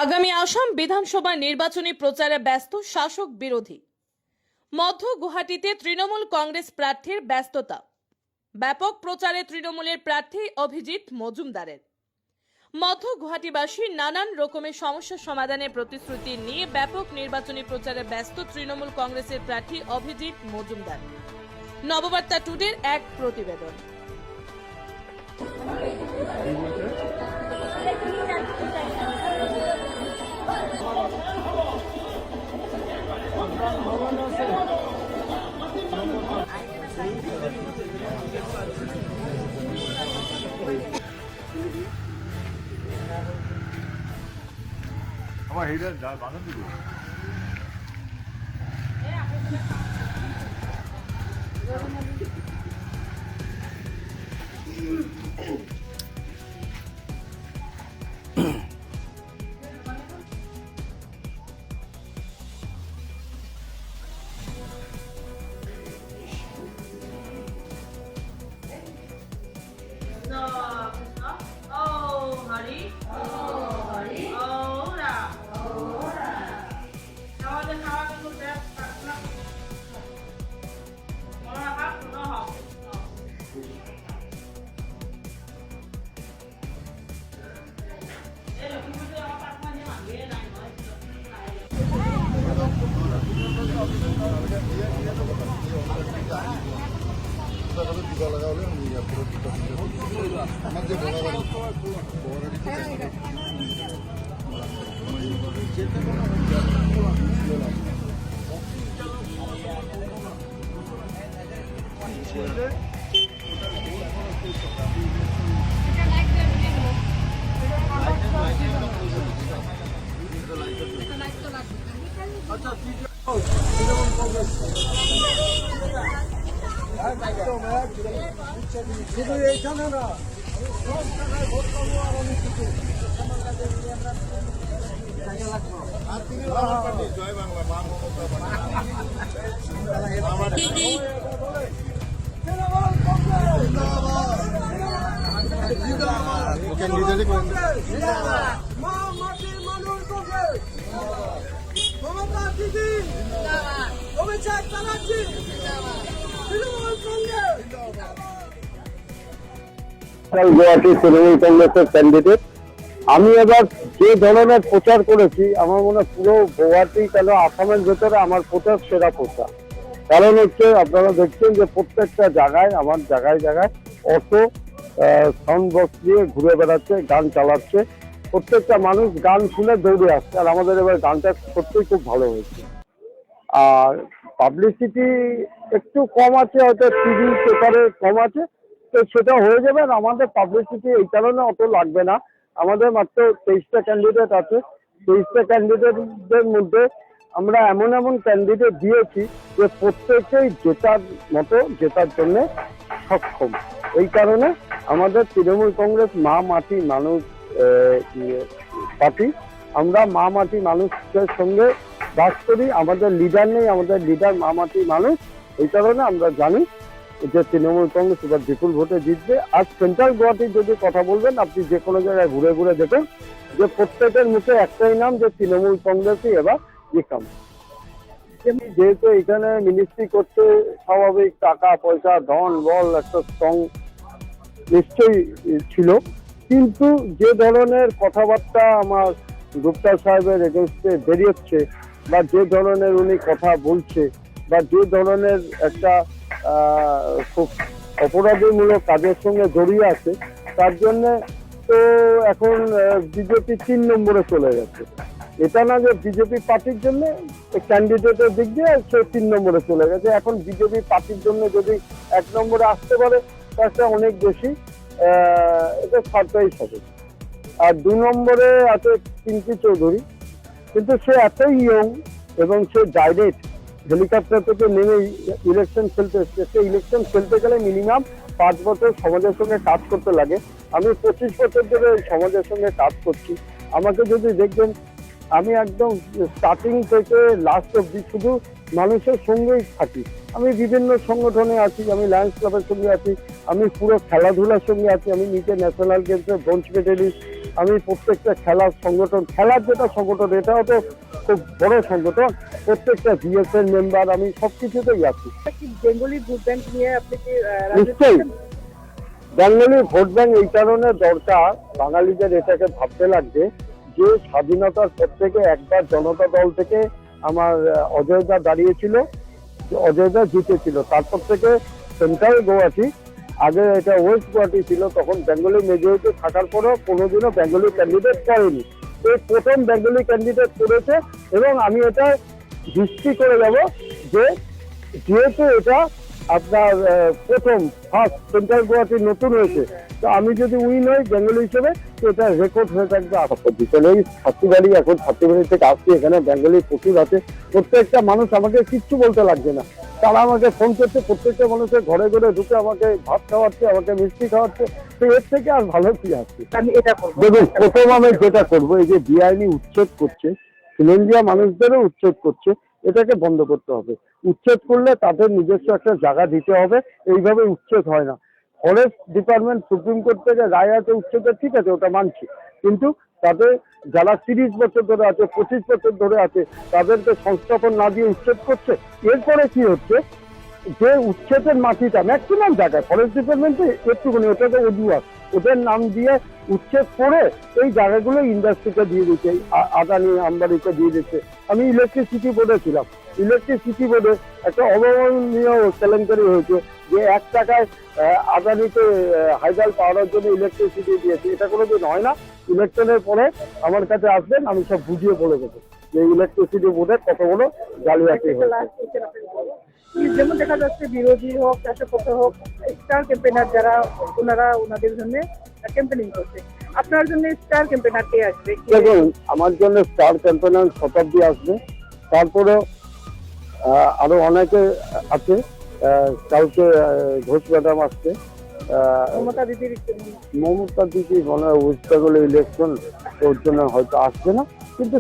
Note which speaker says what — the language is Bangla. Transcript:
Speaker 1: আগামী আসাম বিধানসভা নির্বাচনী প্রচারে ব্যস্ত শাসক বিরোধী। মধ্য গুয়াহাটিতে তৃণমূল কংগ্রেস প্রার্থীর ব্যস্ততা। ব্যাপক প্রচারে তৃণমূলের প্রার্থী অভিজিৎ মজুমদারের। মধ্য গুয়াহাটিবাসী নানান রকমের সমস্যা সমাধানের প্রতিশ্রুতি নিয়ে ব্যাপক নির্বাচনী প্রচারে ব্যস্ত তৃণমূল কংগ্রেসের প্রার্থী অভিজিৎ মজুমদার। নববার্তা টুডের এক প্রতিবেদন।
Speaker 2: আমার হেডার বাধা দিল।
Speaker 3: শুধু এইখানে না, ভোট পাবো আর অনেক কিছু। জয় বাংলা, মা মমতা মা মাটির মানুষ মমতা দিদি অভিষেক ব্যানার্জি তৃণমূল কংগ্রেস।
Speaker 4: গুয়াহাটি তৃণমূল কংগ্রেসের ক্যান্ডিডেট। আমি এবার যে ধরনের প্রচার করেছি, আমার মনে পুরো গুয়াহাটি কেন আসামের ভেতরে আমার প্রচার সেরা প্রচার। কারণ হচ্ছে আপনারা দেখছেন যে প্রত্যেকটা জায়গায়, আমার জায়গায় জায়গায় অটো সাউন্ড বক্স দিয়ে ঘুরে বেড়াচ্ছে, গান চালাচ্ছে। প্রত্যেকটা মানুষ গান শুনে দৌড়ে আসছে। আর আমাদের এবার গানটা সত্যিই খুব ভালো হয়েছে। আর পাবলিসিটি একটু কম আছে, হয়তো টিভি পেপারে কম আছে, তো সেটা হয়ে যাবে। আর আমাদের পাবলিসিটি এই কারণে অত লাগবে না। আমাদের মাত্র 23টা ক্যান্ডিডেট আছে। 23টা ক্যান্ডিডেটদের মধ্যে আমরা এমন এমন ক্যান্ডিডেট দিয়েছি যে প্রত্যেকেই জেতার জন্য সক্ষম। এই কারণে আমাদের তৃণমূল কংগ্রেস মা মাটি মানুষ পার্টি। আমরা মা মাটি মানুষের সঙ্গে বাস করি। আমাদের লিডার নেই, আমাদের লিডার মা মাটি মানুষ। এই কারণে আমরা জানি যে তৃণমূল কংগ্রেস এবার বিপুল ভোটে জিতবে। আর সেন্ট্রাল গুয়াহাটির যদি কথা বলবেন, আপনি যে কোনো জায়গায় ঘুরে ঘুরে দেখেন যে প্রত্যেকের মুখে একটাই নাম, যে তৃণমূল কংগ্রেসই এবার জিতাম। যেহেতু এখানে মিনিস্ট্রি করতে স্বাভাবিক টাকা পয়সা ধন বল একটা স্ট্রং নিশ্চয়ই ছিল, কিন্তু যে ধরনের কথাবার্তা আমার গুপ্তা সাহেবের এগেনস্টে বেরিয়েছে, বা যে ধরনের উনি কথা বলছে, বা যে ধরনের একটা খুব অপরাধীমূলক কাজের সঙ্গে জড়িয়ে আছে, তার জন্য তো এখন বিজেপি 3 নম্বরে চলে গেছে। এটা না যে বিজেপি পার্টির জন্য ক্যান্ডিডেটের দিক দিয়ে সে 3 নম্বরে চলে গেছে। এখন বিজেপি পার্টির জন্য যদি 1 নম্বরে আসতে পারে, তাতে অনেক বেশি এটা সারপ্রাইজ হবে। আর 2 নম্বরে আছে পিঙ্কি চৌধুরী, কিন্তু সে এতই ইয়ং এবং সে ডাইরেক্ট হেলিকপ্টার থেকে নেমে ইলেকশন খেলতে এসছে। সে ইলেকশন খেলতে গেলে মিনিমাম 5 বছর সমাজের সঙ্গে কাজ করতে লাগে। আমি 25 বছর ধরে সমাজের সঙ্গে কাজ করছি। আমাকে যদি দেখবেন, আমি একদম স্টার্টিং থেকে লাস্ট অব্দি শুধু মানুষের সঙ্গেই থাকি। আমি বিভিন্ন সংগঠনে আছি, আমি লায়ন্স ক্লাবের সঙ্গে আছি, আমি পুরো খেলাধুলার সঙ্গে আছি, আমি নিজে ন্যাশনাল গেমসের ব্রোঞ্জ মেডেলিস্ট। আমি প্রত্যেকটা খেলার সংগঠন, খেলার যেটা সংগঠন এটাও তো খুব বড় সংগঠন, প্রত্যেকটা জিএসএর মেম্বার, আমি সব কিছুতেই আছি।
Speaker 3: বেঙ্গলি ভোট ব্যাংক নিয়ে আপনি কি
Speaker 4: নিশ্চয়ই বেঙ্গলি ভোট ব্যাংক এই কারণে দরকার, বাঙালিদের এটাকে ভাবতে লাগবে যে স্বাধীনতার পর থেকে একবার জনতা দল থেকে আমার অজয়দা দাঁড়িয়েছিল, অজয়দা জিতেছিল, তারপর থেকে সেন্ট্রাল গুয়াহাটি, আগে এটা ওয়েস্ট গুয়াহাটি ছিল, তখন বেঙ্গলি মেজরিটি থাকার পরেও কোনোদিনও বেঙ্গলি ক্যান্ডিডেট করেনি। এই প্রথম বেঙ্গলি ক্যান্ডিডেট করেছে এবং আমি এটা হিস্ট্রি করে যাব যে যেহেতু এটা আপনার প্রথম ফার্স্ট সেন্ট্রাল গুয়াহাটি নতুন হয়েছে, তো আমি যদি উইন হই বেঙ্গলি হিসেবে, তো এটা রেকর্ড হয়ে থাকবে। এই ছাত্রীবাড়ি, এখন ছাত্রীবাড়ি থেকে আসছি, এখানে বেঙ্গলি প্রচুর আছে, প্রত্যেকটা মানুষ আমাকে কিচ্ছু বলতে লাগছে না, তারা আমাকে ফোন করছে, প্রত্যেকটা মানুষের ঘরে ঘরে ঢুকে আমাকে ভাত খাওয়াচ্ছে, আমাকে মিষ্টি খাওয়াচ্ছে, তো এর থেকে আর ভালো কি আছে।
Speaker 3: আমি এটা করবো।
Speaker 4: দেখুন, প্রথম আমি যেটা করবো, এই যে বেআইনি উচ্ছেদ করছে, খিলঞ্জিয়া মানুষদেরও উচ্ছেদ করছে, এটাকে বন্ধ করতে হবে। উচ্ছেদ করলে তাদের নিজস্ব একটা জায়গা দিতে হবে, এইভাবে উচ্ছেদ হয় না। ফরেস্ট ডিপার্টমেন্ট সুপ্রিম কোর্ট থেকে রায় আছে উচ্ছেদের, ঠিক আছে, ওটা মানছি, কিন্তু তাদের যারা 30 বছর ধরে আছে, 25 বছর ধরে আছে, তাদেরকে সংস্থাপন না দিয়ে উচ্ছেদ করছে। এরপরে কি হচ্ছে, যে উচ্ছেদের মাটিটা ম্যাক্সিমাম জায়গায় ফরেস্ট ডিপার্টমেন্টে একটুখানি, ওটাকে অজুহাত, ওদের নাম দিয়ে উচ্ছেদ করে এই জায়গাগুলো ইন্ডাস্ট্রিকে দিয়ে দিচ্ছে, আদানি আম্বানিকে দিয়ে দিচ্ছে। আমি ইলেকট্রিসিটি বোর্ডে ছিলাম, ইলেকট্রিসিটি বোর্ডে একটা অবমাননীয় কেলেঙ্কারি হয়েছে যে 1 টাকায় আদানিকে হাইডাল পাওয়ার জন্য ইলেকট্রিসিটি দিয়েছে। এটা কোনোদিন হয় না। ইলেকশনের পরে আমার কাছে আসবেন, আমি সব বুঝিয়ে বলে দেবো যে ইলেকট্রিসিটি বোর্ডে কতগুলো জালিয়াতি হয়েছে।
Speaker 3: যেমন দেখা যাচ্ছে বিরোধী হোক, শাসকপক্ষ হোক, স্টার ক্যাম্পেনার যারা, ওনারা ওনাদের জন্য ক্যাম্পেনিং করছে। আপনার জন্য স্টার ক্যাম্পেনার কে আসবে?
Speaker 4: দেখুন, আমার জন্য স্টার ক্যাম্পেনার শতাব্দী আসবে, তারপরে আরো অনেকে আছে, কালকে ঘোষ ম্যাডাম আসছে,
Speaker 3: মমতা দিদির
Speaker 4: মমতা দিদি মনে হয় ওয়েস্ট বেঙ্গল ইলেকশন, ওর জন্য হয়তো আসবে না, কিন্তু